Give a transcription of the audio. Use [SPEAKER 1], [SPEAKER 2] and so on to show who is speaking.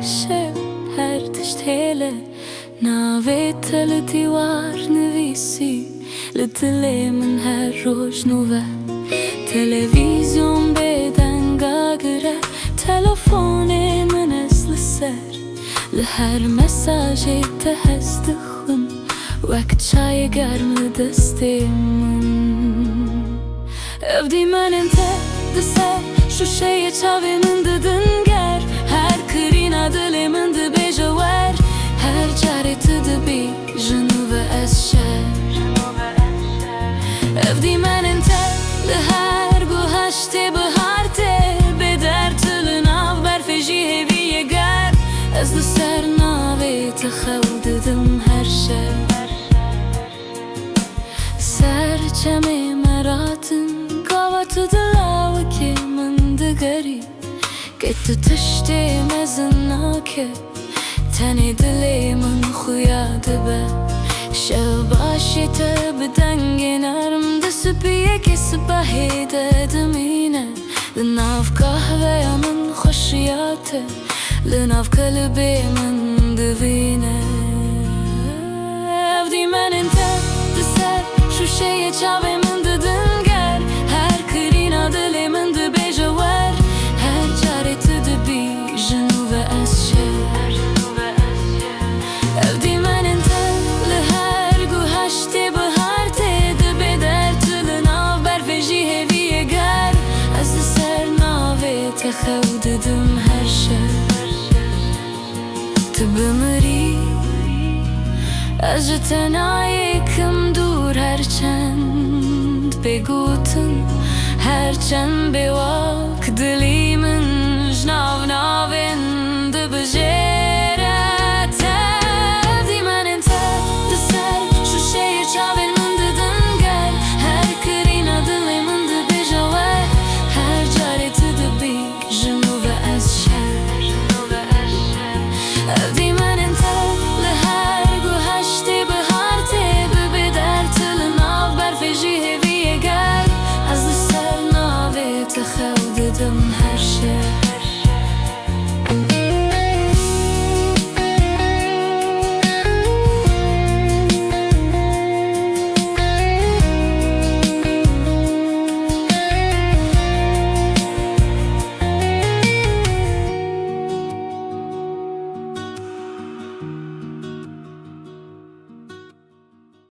[SPEAKER 1] شب هر tişt hêle Navê te li dîwar nivîsî li dilê min her roj nûve Televîzyon bêdeng agir Telefonê min ez li ser li her mesajê te hez dixwim wek çayê germ li destê min Ev dîmenên te di ser şûşeyê çavê min didin ger Her qîrîna dilê min dibêje wer Her carê tu dibî ji nûve ez şer Ev dîmenên te li her guheştê bihar tê Bêder tu li nav berfê jî hêvî yê ger Ez li ser navê te xew didim her şer Ser çemê me ratin gava tu dila wekê min digerî Kê tu tiştê mezin nake Tenê dilê min xuya dibe Şevbaşê te bi dengê nerm Di spiyekê sibehê de dimîne Li nav kahveya min xweşiya te Li nav kelibê min divîne Ev dîmenên te di ser şûşeyê çavê min didin ger Her qîrîna dilê min dibêje wer Her carê tu dibî ji nûve ez şer Ev dîmenên te li her guheştê bihar tê Bêder tu li nav berfê jî hêvî yê ger Ez li ser navê te xew didim her şer Tu bimirî Ez ji te nayêkim dûr herçend bêgotin Herçend bêwak dilî